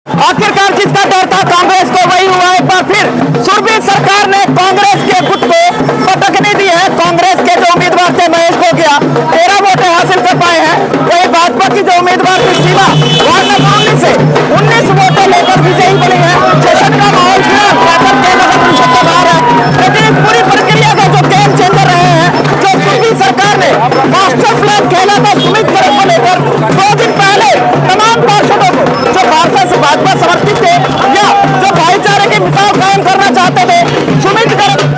आखिरकार जिसका डर था कांग्रेस को वही हुआ एक बार फिर। सुरभि सरकार ने कांग्रेस के गुट को पटकने दी है। कांग्रेस के जो उम्मीदवार थे महेश गोगिया 13 वोटें हासिल कर पाए हैं, वही भाजपा की जो उम्मीदवार थी सीमा वार्ड नंबर 19 से 19 वोटें लेकर विजयी बनी है। सेशन का माहौल फिलहाल कैथल के नगर परिषद के बाहर है, लेकिन इस पूरी प्रक्रिया का जो गेम चेंजर रहे हैं, जो सुरभि सरकार ने मास्टर प्लान कहला था सुमित गर्ग को लेकर 2 दिन पहले तमाम पार्षदों को जो भाजपा समर्थित थे या जो भाईचारे की मिसाल कायम करना चाहते थे, सुमित गर्ग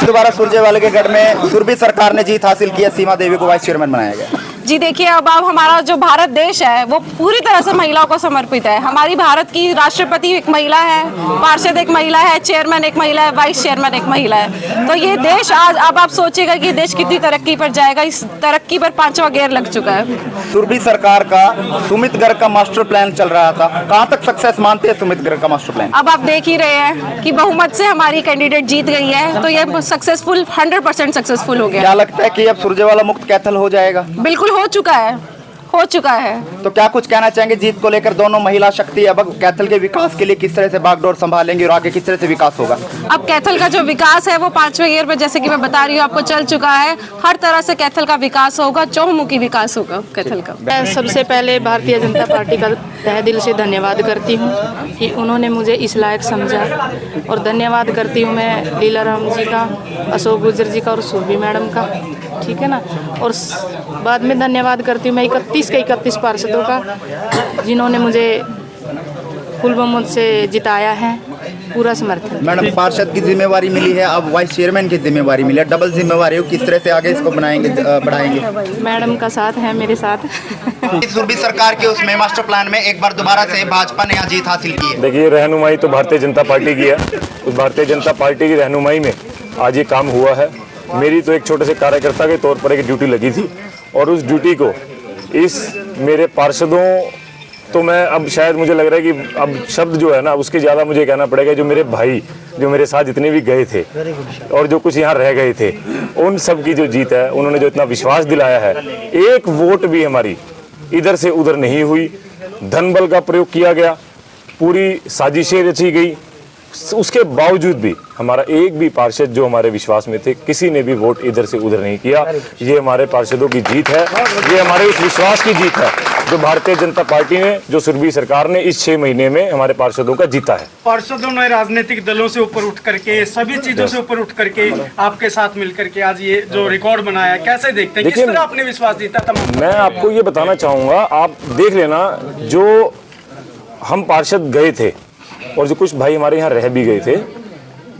दोबारा सुरजेवाला के गढ़ में सुरभि सरकार ने जीत हासिल की है, सीमा देवी को वाइस चेयरमैन बनाया गया। जी देखिए, अब हमारा जो भारत देश है वो पूरी तरह से महिलाओं को समर्पित है। हमारी भारत की राष्ट्रपति एक महिला है, पार्षद एक महिला है, चेयरमैन एक महिला है, वाइस चेयरमैन एक महिला है। तो ये देश आज अब आप सोचिएगा कि देश कितनी तरक्की पर जाएगा। इस तरक्की पर 5वां गियर लग चुका है। सुरभि सरकार का सुमित गर्ग का मास्टर प्लान चल रहा था, कहां तक सक्सेस मानते हैं सुमित गर्ग का मास्टर प्लान? अब आप देख ही रहे हैं कि बहुमत से हमारी कैंडिडेट जीत गई है, तो ये सक्सेसफुल 100% सक्सेसफुल हो गया। क्या लगता है कि अब सुरजेवाला मुक्त कैथल हो जाएगा? बिल्कुल हो चुका है। तो क्या कुछ कहना चाहेंगे जीत को लेकर? दोनों महिला शक्ति अब कैथल के विकास के लिए किस तरह से बागडोर संभालेंगे और आगे किस तरह से विकास होगा? अब कैथल का जो विकास है वो 5वें गियर पे, जैसे कि मैं बता रही हूँ आपको, चल चुका है। हर तरह से कैथल का विकास होगा, चहुमुखी विकास होगा कैथल का। मैं सबसे पहले भारतीय जनता पार्टी का तहे दिल से धन्यवाद करती हूँ कि उन्होंने मुझे इस लायक समझा, और धन्यवाद करती हूँ मैं लीलाराम जी का, अशोक गुर्जर जी का और सुरभि मैडम का, ठीक है ना। और बाद में धन्यवाद करती हूँ मैं 31 के 31 पार्षदों का, जिन्होंने मुझे फुल बहुमत से जिताया है, पूरा समर्थन। मैडम, पार्षद की जिम्मेवारी मिली है, अब वाइस चेयरमैन की जिम्मेवारी मिली है, डबल जिम्मेवारी हो, किस तरह से आगे इसको बढ़ाएंगे? मैडम का साथ है मेरे साथ। सुरभि सरकार के उसमें मास्टर प्लान में एक बार दोबारा से भाजपा ने यहाँ जीत हासिल की है। देखिए, रहनुमाई तो भारतीय जनता पार्टी की है, उस भारतीय जनता पार्टी की रहनुमाई में आज ये काम हुआ है। मेरी तो एक छोटे से कार्यकर्ता के तौर पर एक ड्यूटी लगी थी, और उस ड्यूटी को इस मेरे पार्षदों, तो मैं अब शायद मुझे लग रहा है कि अब शब्द जो है ना उसके ज़्यादा मुझे कहना पड़ेगा, जो मेरे भाई जो मेरे साथ जितने भी गए थे और जो कुछ यहाँ रह गए थे, उन सब की जो जीत है, उन्होंने जो इतना विश्वास दिलाया है। एक वोट भी हमारी इधर से उधर नहीं हुई, धन बल का प्रयोग किया गया, पूरी साजिशें रची गई, उसके बावजूद भी हमारा एक भी पार्षद जो हमारे विश्वास में थे, किसी ने भी वोट इधर से उधर नहीं किया। ये हमारे पार्षदों की जीत है, ये हमारे उस विश्वास की जीत है जो भारतीय जनता पार्टी ने, जो सुरभि सरकार ने इस 6 महीने में हमारे पार्षदों का जीता है। पार्षदों ने राजनीतिक दलों से ऊपर उठ करके, सभी चीजों से ऊपर उठ करके आपके साथ मिल करके आज ये जो रिकॉर्ड बनाया, कैसे देखते हैं? किस तरह आपने विश्वास जीता था? मैं आपको ये बताना चाहूँगा, आप देख लेना, जो हम पार्षद गए थे और जो कुछ भाई हमारे यहाँ रह भी गए थे,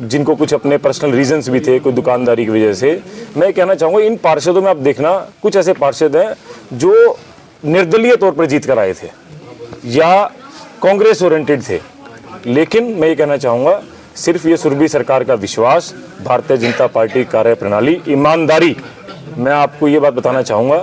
जिनको कुछ अपने पर्सनल रीजंस भी थे, कोई दुकानदारी की वजह से, मैं कहना चाहूँगा इन पार्षदों में आप देखना, कुछ ऐसे पार्षद हैं जो निर्दलीय तौर पर जीत कर आए थे या कांग्रेस ओरिएंटेड थे। लेकिन मैं ये कहना चाहूँगा, सिर्फ ये सुरभि सरकार का विश्वास, भारतीय जनता पार्टी कार्यप्रणाली, ईमानदारी, मैं आपको ये बात बताना चाहूँगा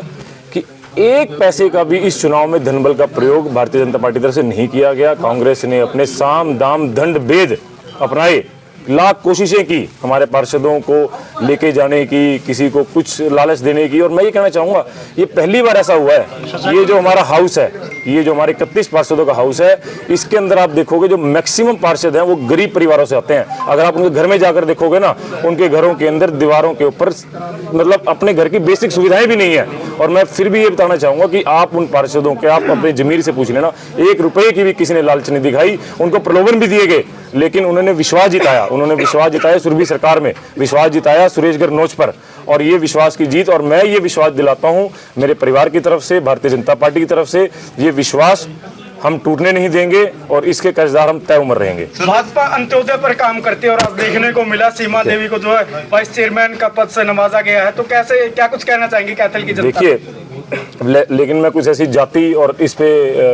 कि एक पैसे का भी इस चुनाव में धनबल का प्रयोग भारतीय जनता पार्टी तरफ से नहीं किया गया। कांग्रेस ने अपने साम दाम दंड भेद अपनाए, लाख कोशिशें की हमारे पार्षदों को लेके जाने की, किसी को कुछ लालच देने की। और मैं ये कहना चाहूँगा, ये पहली बार ऐसा हुआ है, ये जो हमारा हाउस है, ये जो हमारे 31 पार्षदों का हाउस है, इसके अंदर आप देखोगे जो मैक्सिमम पार्षद हैं वो गरीब परिवारों से आते हैं। अगर आप उनके घर में जाकर देखोगे ना, उनके घरों के अंदर दीवारों के ऊपर मतलब अपने घर की बेसिक सुविधाएं भी नहीं है। और मैं फिर भी ये बताना चाहूँगा कि आप उन पार्षदों के, आप अपने जमीर से पूछ लेना, 1 रुपये की भी किसी ने लालच नहीं दिखाई, उनको प्रलोभन भी दिए गए, लेकिन उन्होंने विश्वास जिताया। उन्होंने विश्वास जिताया सुरभि सरकार में, विश्वास जिताया सुरेशगढ़ नोच पर, और ये विश्वास की जीत। और मैं ये विश्वास दिलाता हूँ मेरे परिवार की तरफ से, भारतीय जनता पार्टी की तरफ से, ये विश्वास हम टूटने नहीं देंगे और इसके कर्जदार हम तय उम्र रहेंगे। भाजपा अंत्योदय पर काम करते हैं और आज देखने को मिला सीमा देवी को जो है वाइस चेयरमैन का पद से नवाजा गया है, तो कैसे, क्या कुछ कहना चाहेंगे कैथल की जनता? देखिए, लेकिन मैं कुछ ऐसी जाति और इस पे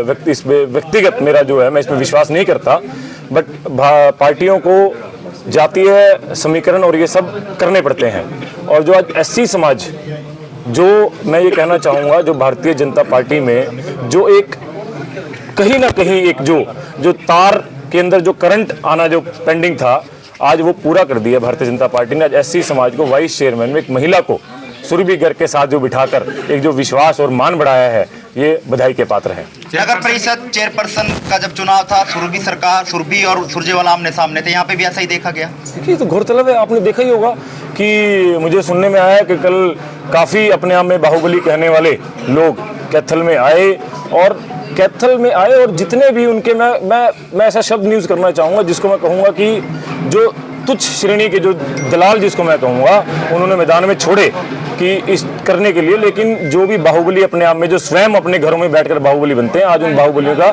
व्यक्तिगत मेरा जो है, मैं इसमें विश्वास नहीं करता। बट पार्टियों को जातीय समीकरण और ये सब करने पड़ते हैं। और जो आज एससी समाज, जो मैं ये कहना चाहूँगा, जो भारतीय जनता पार्टी में जो एक कहीं ना कहीं एक जो तार के अंदर जो करंट आना जो पेंडिंग था, आज वो पूरा कर दिया भारतीय जनता पार्टी ने। आज एससी समाज को वाइस चेयरमैन में एक महिला को सुरभि गर्ग के साथ जो बिठाकर एक जो विश्वास और मान बढ़ाया है, ये बधाई के पात्र है। नगर परिषद चेयरपर्सन का जब चुनाव था, सुरभि और सुरजेवाला आमने सामने थे, यहाँ पे भी ऐसा ही देखा गया। देखिए, तो गौरतलब है, आपने देखा ही होगा कि मुझे सुनने में आया कि कल काफ़ी अपने आप में बाहुबली कहने वाले लोग कैथल में आए, और जितने भी उनके मैं ऐसा शब्द यूज़ करना चाहूँगा जिसको मैं कहूँगा कि जो तुच्छ श्रेणी के जो दलाल जिसको मैं कहूँगा, उन्होंने मैदान में छोड़े कि इस करने के लिए। लेकिन जो भी बाहुबली अपने आप में जो स्वयं अपने घरों में बैठकर बाहुबली बनते हैं, आज उन बाहुबलियों का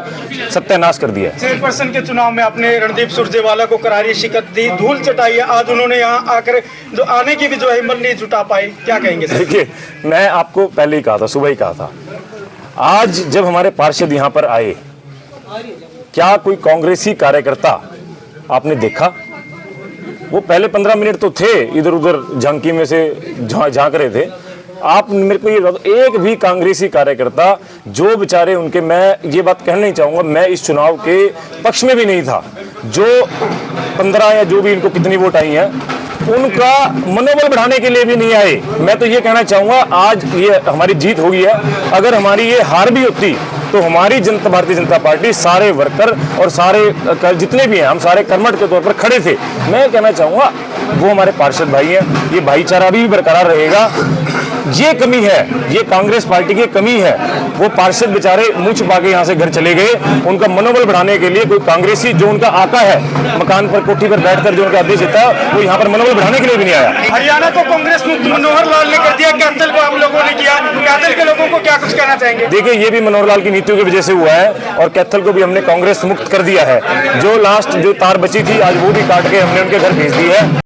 सत्यानाश कर दिया है। चेयरपर्सन के चुनाव में आपने रणदीप सुरजेवाला को करारी शिकस्त दी, धूल चटाई है। आज उन्होंने यहाँ आकर जो आने की भी जो हिम्मत नहीं जुटा पाए, क्या कहेंगे? देखिए, मैं आपको पहले ही कहा था, सुबह ही कहा था, आज जब हमारे पार्षद यहाँ पर आए, क्या कोई कांग्रेसी कार्यकर्ता आपने देखा? वो पहले 15 मिनट तो थे इधर उधर झांकी में से झांक रहे थे। आप मेरे को ये बता दो, एक भी कांग्रेसी कार्यकर्ता जो बेचारे उनके, मैं ये बात कहना नहीं चाहूँगा, मैं इस चुनाव के पक्ष में भी नहीं था, जो 15 या जो भी इनको कितनी वोट आई हैं, उनका मनोबल बढ़ाने के लिए भी नहीं आए। मैं तो ये कहना चाहूँगा, आज ये हमारी जीत हुई है। अगर हमारी ये हार भी होती तो हमारी भारतीय जनता पार्टी, सारे वर्कर और सारे जितने भी हैं, हम सारे कर्मठ के तौर पर खड़े थे। मैं कहना चाहूँगा, वो हमारे पार्षद भाई हैं, ये भाईचारा भी बरकरार रहेगा। ये कमी है, ये कांग्रेस पार्टी की कमी है। वो पार्षद बेचारे मुंह छुपा के यहाँ से घर चले गए। उनका मनोबल बढ़ाने के लिए कोई कांग्रेसी, जो उनका आका है, मकान पर कोठी पर बैठकर जो उनका आदेश देता है, वो यहाँ पर मनोबल बढ़ाने के लिए भी नहीं आया। हरियाणा को कांग्रेस मुक्त मनोहर लाल ने कर दिया, कैथल को हम लोगों ने किया। कैथल के लोगों को क्या कुछ कहना चाहेंगे? देखिए, ये भी मनोहर लाल की नीतियों की वजह से हुआ है, और कैथल को भी हमने कांग्रेस मुक्त कर दिया है। जो लास्ट जो तार बची थी, आज वो भी काट के हमने उनके घर भेज दी है।